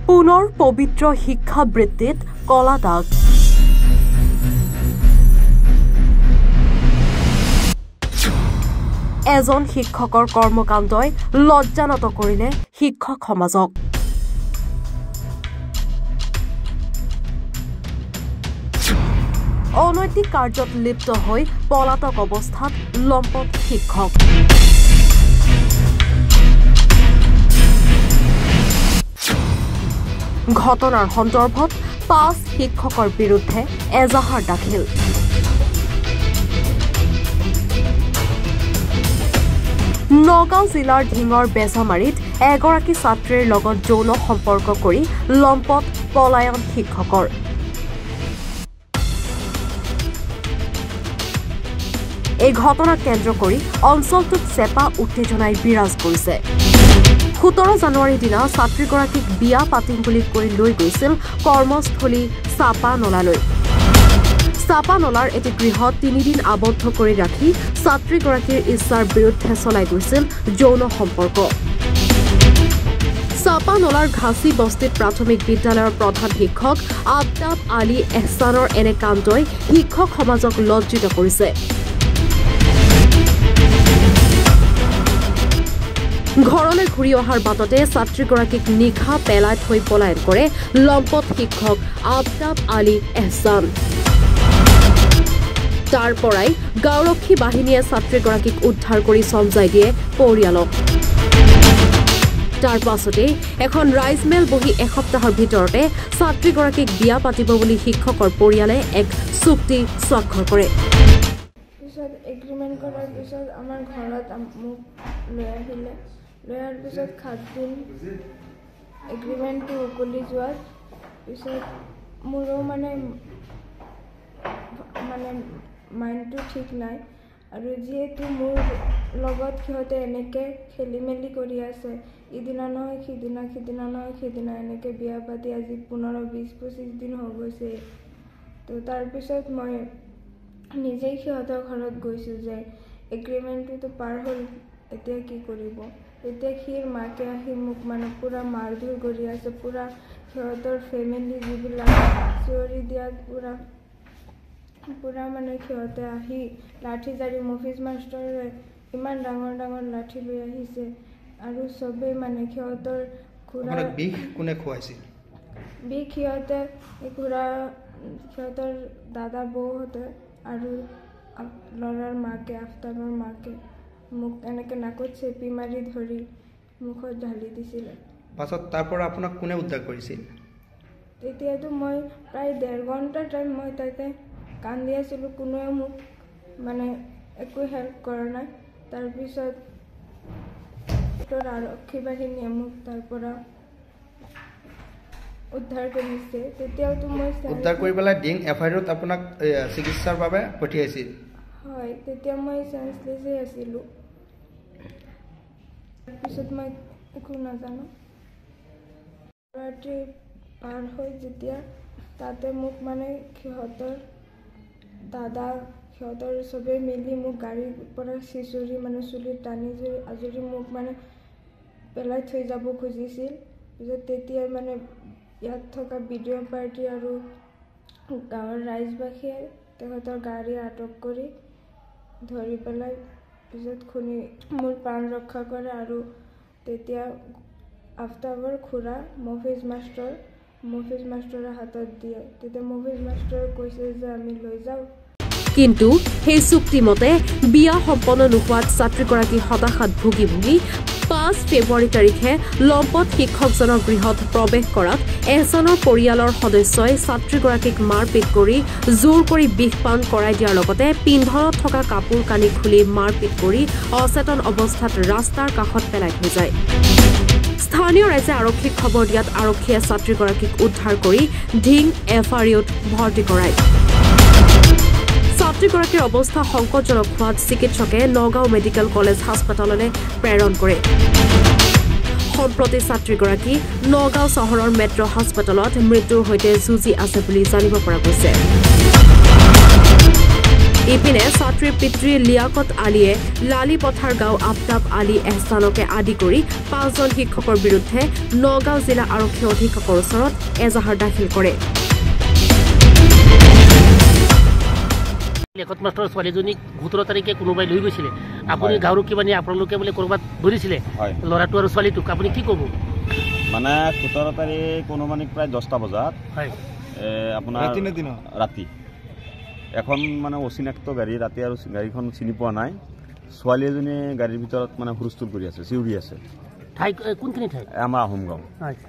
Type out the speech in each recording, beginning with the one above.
পুনৰ পবিত্ৰ শিক্ষাবৃত্তিত কলা দাগ এজন শিক্ষকৰ কৰ্মকাণ্ডই লজ্জানত কৰিলে শিক্ষক সমাজক অনৈতিক কাৰ্যত লিপ্ত হৈ পলাতক অৱস্থাত লম্পট শিক্ষক ঘটনাৰ সন্দৰ্ভত ৫ শিক্ষকৰ বিৰুদ্ধে এজাহাৰ দাখিল নগাঁও জিলাৰ ঢিঙৰ বেজামাৰীত এগৰাকী ছাত্ৰীৰ লগত যৌন সম্পৰ্ক কৰি লম্পট পলায়ন শিক্ষকৰ এই ঘটনাক কেন্দ্ৰ কৰি অঞ্চলটোত চেপা উত্তেজনাই বিৰাজ কৰিছে ১৭ জানুৱাৰীৰ দিনা ছাত্ৰীগৰাকীক বিয়া পাতিম বুলি কৈ লৈ গৈছিল কৰ্মস্থলী চাপানলালৈ চাপানলাৰ এটি গৃহত ৩ দিন আবদ্ধ কৰি ৰাখি ছাত্ৰীগৰাকীৰ ইচ্ছাৰ বিৰুদ্ধে চলাই গৈছিল যৌন সম্পৰ্ক চাপানলাৰ ঘাচি বস্তিত প্ৰাথমিক বিদ্যালয়ৰ প্ৰধান শিক্ষক আফতাব আলী এহছানৰ এনে কাণ্ডই শিক্ষক সমাজক লজ্জিত কৰিছে ঘৰলৈ ঘূৰি অহাৰ বাটতে ছাত্ৰীগৰাকীক নিশা পেলাই থৈ পলায়ন কৰে লম্পট শিক্ষক আফতাব আলী এহছান তাৰ পৰাই গাঁওৰক্ষী বাহিনীয়ে ছাত্ৰীগৰাকীক উদ্ধাৰ কৰি চমজাই দিয়ে পৰিয়ালক তাৰ পাছতে এখন ৰাইজমেল বহি এসপ্তাহৰ ভিতৰতে ছাত্ৰীগৰাকীক বিয়া পাতিব বুলি শিক্ষকৰ পৰিয়ালে এক চুক্তি স্বাক্ষৰ কৰে এগ্ৰিমেণ্ট কৰাৰ পিছত আমাৰ ঘৰত মোক লৈ আহিলে লৈ অহাৰ পিছত 7 দিন এগ্ৰিমেণ্টটো উকলি যোৱাৰ পিছত মোৰো মানে মাইণ্ডটো ঠিক নাই আৰু যিহেতু মোৰ লগত সিহঁতে এনেকৈ খেলি মেলি কৰি আছে ইদিনা নহয় সিদিনা সিদিনা নহয় সিদিনা এনেকৈ বিয়া পাতি আজি 15-20-25 দিন হৈ গৈছে তো তাৰপিছত মই নিজেই সিহঁতৰ ঘৰত গৈছোঁ যে এগ্ৰিমেণ্টটোতো পাৰ হ'ল এতিয়া কি কৰিব এতিয়া সিৰ মাকে আহি মোক মানে পূৰা মাৰধৰ কৰি আছে পূৰা সিহঁতৰ ফেমিলি যিবিলাক চিঞৰি দিয়াত পূৰা মানে সিহঁতে আহি লাঠি জাৰি মফিজ মাষ্টৰে ইমান ডাঙৰ ডাঙৰ লাঠি লৈ আহিছে আৰু চবেই মানে সিহঁতৰ খুৰা বিষ কোনে খুৱাইছিল বিষ সিহঁতে সিহঁতৰ দাদা বৌহঁতে আৰু ল'ৰাৰ মাকে আফতাবৰ মাকে মোক এনেকৈ নাকত চেপি মাৰি ধৰি মুখত ঢালি দিছিলে পাছত তাৰ পৰা আপোনাক কোনে উদ্ধাৰ কৰিছিল তেতিয়াতো মই প্ৰায় 1.5 ঘণ্টা টাইম মই তাতে কান্দি আছিলোঁ কোনোৱে মোক মানে একো হেল্প কৰা নাই তাৰপিছত আৰক্ষী বাহিনীয়ে মোক তাৰ পৰা উদ্ধাৰ কৰিছে তেতিয়াওতো মই উদ্ধাৰ কৰি পেলাই ডিং এফআইআৰত আপোনাক চিকিৎসাৰ বাবে পঠিয়াইছিল হয় তেতিয়া মই চেঞ্চলেছই আছিলোঁ তাৰপিছত মই একো নাজানো ৰাতি পাৰ হৈ যেতিয়া তাতে মোক মানে সিহঁতৰ দাদা সিহঁতৰ চবেই মিলি মোক গাড়ীৰ পৰা চিচৰি মানে চুলিত টানি আজৰি মোক মানে পেলাই থৈ যাব খুজিছিল পিছত তেতিয়া মানে ইয়াত থকা বিডিঅ' পাৰ্টি আৰু গাঁৱৰ ৰাইজবাসীয়ে তেখেতৰ গাড়ী আটক কৰি ধৰি পেলাই পিছত খুনি মোৰ প্ৰাণ ৰক্ষা কৰে আৰু তেতিয়া আফতাবৰ খুৰা মফিজ মাষ্টৰৰ হাতত দিয়ে তেতিয়া মফিজ মাষ্টৰে কৈছে যে আমি লৈ যাওঁ কিন্তু সেই চুক্তিমতে বিয়া সম্পন্ন নোহোৱাত ছাত্ৰীগৰাকী হতাশাত ভুগি ৫ ফেব্ৰুৱাৰী তাৰিখে লম্পট শিক্ষকজনৰ গৃহত প্ৰৱেশ কৰাত এহছানৰ পৰিয়ালৰ সদস্যই ছাত্ৰীগৰাকীক মাৰপিট কৰি জোৰ কৰি বিষপান কৰাই দিয়াৰ লগতে পিন্ধনত থকা কাপোৰ কানি খুলি মাৰপিট কৰি অচেতন অৱস্থাত ৰাস্তাৰ কাষত পেলাই থৈ যায় স্থানীয় ৰাইজে আৰক্ষীক খবৰ দিয়াত আৰক্ষীয়ে ছাত্ৰীগৰাকীক উদ্ধাৰ কৰি ঢিং এফআইআৰত ভৰ্তি কৰায় ছাত্ৰীগৰাকীৰ অৱস্থা সংকটজনক হোৱাত চিকিৎসকে নগাঁও মেডিকেল কলেজ হাস্পতাললৈ প্ৰেৰণ কৰে সম্প্ৰতি ছাত্ৰীগৰাকী নগাঁও চহৰৰ মেট্ৰ' হাস্পতালত মৃত্যুৰ সৈতে যুঁজি আছে বুলি জানিব পৰা গৈছে ইপিনে ছাত্ৰীৰ পিতৃ লিয়াকত আলীয়ে লালিপথাৰ গাঁও আফতাব আলী এহছানকে আদি কৰি 5জন শিক্ষকৰ বিৰুদ্ধে নগাঁও জিলা আৰক্ষী অধীক্ষকৰ ওচৰত এজাহাৰ দাখিল কৰে। লেখত মাষ্টৰ ছোৱালীজনীক 17 তাৰিখে কোনোবাই লৈ গৈছিলে আপুনি গাঁৱৰ কিবা নিয়ে আপোনালোকে বোলে কৰবাত ধৰিছিলে ল'ৰাটো আৰু ছোৱালীটোক আপুনি কি ক'ব? মানে 17 তাৰিখ অনুমানিক প্ৰায় 10টা বজাত আপোনাৰ ৰাতি এখন মানে অচিনাক্ত গাড়ী ৰাতি আৰু গাড়ীখন চিনি পোৱা নাই ছোৱালী এজনী গাড়ীৰ ভিতৰত মানে হুলস্থুল কৰি আছে চিউৰি আছে ঠাই কোনখিনি ঠাই আমাৰ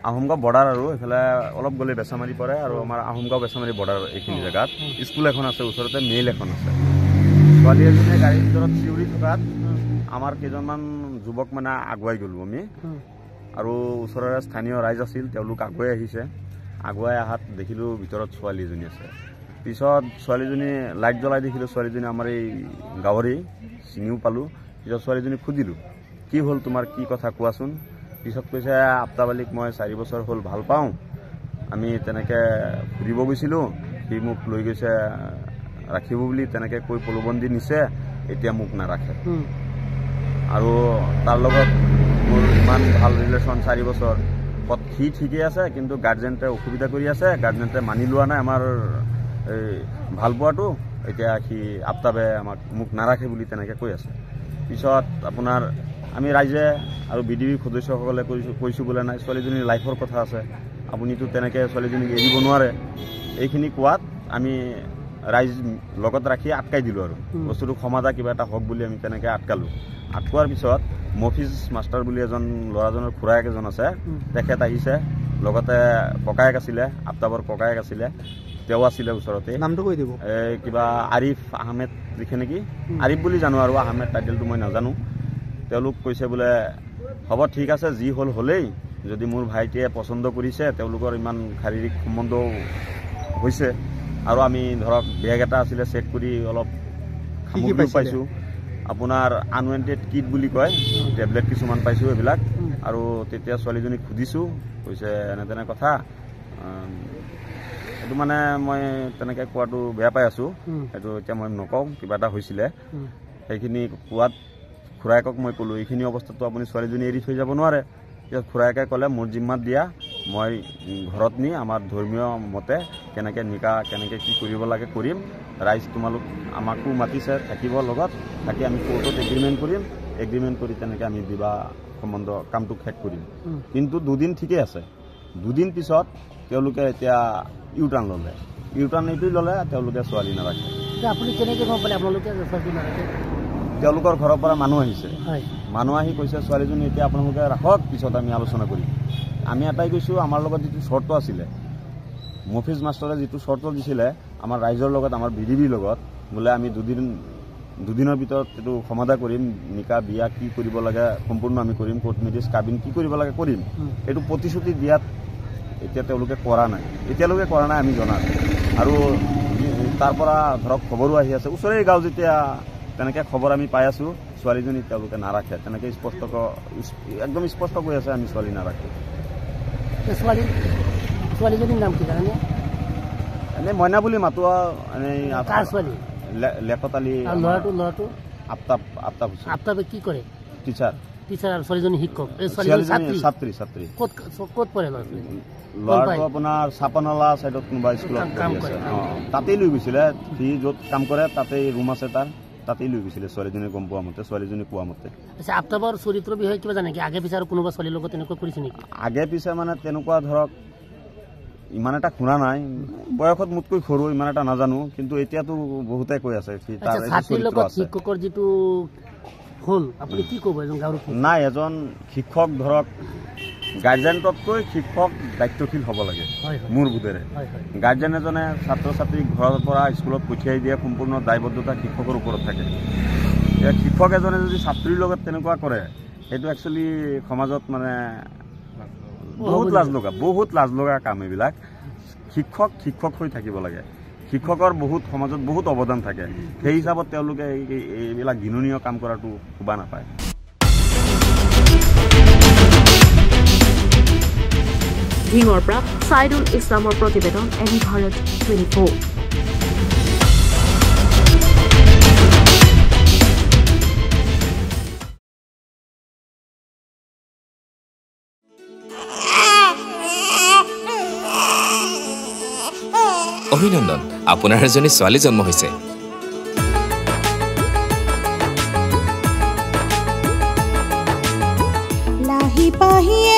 আহোমগাঁও বৰ্ডাৰ আৰু এইফালে অলপ গ'লে বেচামাৰি পৰে আৰু আমাৰ আহোমগাঁও বেচামাৰি বৰ্ডাৰ এইখিনি জেগাত স্কুল এখন আছে ওচৰতে মেইল এখন আছে ছোৱালী এজনীয়ে গাড়ীৰ ভিতৰত চিউৰি থকাত আমাৰ কেইজনমান যুৱক মানে আগুৱাই গ'লোঁ আমি আৰু ওচৰৰে স্থানীয় ৰাইজ আছিল তেওঁলোক আগুৱাই আহিছে আগুৱাই অহাত দেখিলোঁ ভিতৰত ছোৱালী এজনী আছে পিছত ছোৱালীজনী লাইট জ্বলাই দেখিলোঁ ছোৱালীজনী আমাৰ এই গাঁৱৰেই চিনিও পালোঁ পিছত ছোৱালীজনী সুধিলোঁ কি হ'ল তোমাৰ কি কথা কোৱাচোন পিছত কৈছে আফতাব আলীক মই 4 বছৰ হ'ল ভাল পাওঁ আমি তেনেকৈ ফুৰিব গৈছিলোঁ সি মোক লৈ গৈছে ৰাখিব বুলি তেনেকৈ কৈ প্ৰলোভন দি নিছে এতিয়া মোক নাৰাখে আৰু তাৰ লগত মোৰ ইমান ভাল ৰিলেশ্যন 4 বছৰ সি ঠিকেই আছে কিন্তু গাৰ্জেণ্টে অসুবিধা কৰি আছে গাৰ্জেণ্টে মানি লোৱা নাই আমাৰ এই ভাল পোৱাটো এতিয়া সি আফতাবে মোক নাৰাখে বুলি তেনেকৈ কৈ আছে পিছত আপোনাৰ আমি ৰাইজে আৰু বিডিবি সদস্যসকলে কৈছোঁ বোলে নাই ছোৱালীজনীৰ লাইফৰ কথা আছে আপুনিতো তেনেকৈ ছোৱালীজনীক এৰিব নোৱাৰে এইখিনি কোৱাত আমি ৰাইজ লগত ৰাখি আটকাই দিলোঁ আৰু বস্তুটো সমাধা কিবা এটা হওক বুলি আমি তেনেকৈ আটকালোঁ আটকোৱাৰ পিছত মফিজ মাষ্টাৰ বুলি এজন ল'ৰাজনৰ খুৰায়েক এজন আছে তেখেত আহিছে লগতে ককায়েক আছিলে আফতাবৰ ককায়েক আছিলে তেওঁ আছিলে ওচৰতে নামটো কৈ দিব কিবা আৰিফ আহমেদ লিখে নেকি আৰিফ বুলি জানো আৰু আহমেদ টাইটেলটো মই নাজানো তেওঁলোক কৈছে বোলে হ'ব ঠিক আছে যি হ'ল হ'লেই যদি মোৰ ভাইটিয়ে পচন্দ কৰিছে তেওঁলোকৰ ইমান শাৰীৰিক সম্বন্ধও হৈছে আৰু আমি ধৰক বেগ এটা আছিলে চেক কৰি অলপ সামগ্ৰী পাইছোঁ আপোনাৰ আনৱান্টেড কিট বুলি কয় টেবলেট কিছুমান পাইছোঁ এইবিলাক আৰু তেতিয়া ছোৱালীজনীক সুধিছোঁ কৈছে এনে তেনে কথা এইটো মানে মই তেনেকৈ কোৱাটো বেয়া পাই আছোঁ সেইটো এতিয়া মই নকওঁ কিবা এটা হৈছিলে সেইখিনি কোৱাত খুৰায়েকক মই ক'লোঁ এইখিনি অৱস্থাতো আপুনি ছোৱালীজনী এৰি থৈ যাব নোৱাৰে পিছত খুৰায়েকে ক'লে মোৰ জিম্মাত দিয়া মই ঘৰত নি আমাৰ ধৰ্মীয় মতে কেনেকৈ নিকাহ কেনেকৈ কি কৰিব লাগে কৰিম ৰাইজ তোমালোক আমাকো মাতিছে থাকিব লগত থাকি আমি কোৰ্টত এগ্ৰিমেণ্ট কৰি তেনেকৈ আমি বিবাহ সম্বন্ধ কামটো শেষ কৰিম কিন্তু 2 দিন ঠিকেই আছে 2 দিন পিছত তেওঁলোকে এতিয়া ইউটাৰ্ণ এইটোৱে ল'লে তেওঁলোকে ছোৱালী নাৰাখে আপুনি কেনেকৈ গম পালে আপোনালোকে ছোৱালী নাৰাখে তেওঁলোকৰ ঘৰৰ পৰা মানুহ আহিছে মানুহ আহি কৈছে ছোৱালীজনী এতিয়া আপোনালোকে ৰাখক পিছত আমি আলোচনা কৰিম আমি এটাই কৈছোঁ আমাৰ লগত যিটো চৰ্ত আছিলে মফিজ মাষ্টৰে যিটো চৰ্ত দিছিলে আমাৰ ৰাইজৰ লগত আমাৰ বিডিবিৰ লগত বোলে আমি দুদিনৰ ভিতৰত এইটো সমাধা কৰিম নিকা বিয়া কি কৰিব লাগে সম্পূৰ্ণ আমি কৰিম কোৰ্ট মেৰেজ কাবিন কি কৰিব লাগে কৰিম এইটো প্ৰতিশ্ৰুতি দিয়াত এতিয়া তেওঁলোকে কৰা নাই এতিয়ালৈকে কৰা নাই আমি জনাত আৰু তাৰ পৰা ধৰক খবৰো আহি আছে ওচৰৰে গাঁও যেতিয়া তেনেকৈ খবৰ আমি পাই আছোঁ ছোৱালীজনী তেওঁলোকে নাৰাখে তেনেকৈ একদম স্পষ্ট কৈ আছে আমি ছোৱালী নাৰাখোঁ ছোৱালীজনীৰ নাম কি জানে এনেই মইনা বুলি মাতোৱা এনেই লেখত আলী ল'ৰাটো আফতাবে কি কৰে টিচাৰ আৰু ছোৱালীজনী শিক্ষক ছাত্ৰী ক'ত পঢ়ে ল'ৰাটো আপোনাৰ চাপানলা চাইডত কোনোবা স্কুলত পঢ়ি আছে তাতেই লৈ গৈছিলে সি য'ত কাম কৰে তাতেই ৰুম আছে তাতেই লৈ গৈছিলে ছোৱালীজনী গম পোৱা মতে ছোৱালীজনী কোৱা মতে আফতাবৰ চৰিত্ৰৰ বিষয়ে কিবা জানে আগে পিছে আৰু কোনোবা ছোৱালীৰ লগত তেনেকুৱা কৰিছে নেকি আগে পিছে মানে তেনেকুৱা ধৰক ইমান এটা শুনা নাই বয়সত মোতকৈ সৰু ইমান এটা নাজানো কিন্তু এতিয়াতো বহুতে কৈ আছে শিক্ষকৰ যিটো হ'ল আপুনি কি ক'ব এজন গাঁৱৰ নাই এজন শিক্ষক ধৰক গাৰ্জেণ্টতকৈ শিক্ষক দায়িত্বশীল হ'ব লাগে মোৰ বোধেৰে গাৰ্জেন এজনে ছাত্ৰ ছাত্ৰীক ঘৰৰ পৰা স্কুলত পঠিয়াই দিয়ে সম্পূৰ্ণ দায়বদ্ধতা শিক্ষকৰ ওপৰত থাকে শিক্ষক এজনে যদি ছাত্ৰীৰ লগত তেনেকুৱা কৰে সেইটো একচুৱেলি সমাজত মানে বহুত লাজ লগা কাম এইবিলাক শিক্ষক হৈ থাকিব লাগে শিক্ষকৰ সমাজত বহুত অৱদান থাকে সেই হিচাপত তেওঁলোকে এইবিলাক ঘৃণনীয় কাম কৰাটো শোভা নাপায় ঢিঙৰ পৰা ছাইদুল ইছলামৰ প্ৰতিবেদন এনি ভাৰত 24 অভিনন্দন, আপোনাৰ এজনী ছোৱালী জন্ম হৈছে। লাহি পাহিয়ে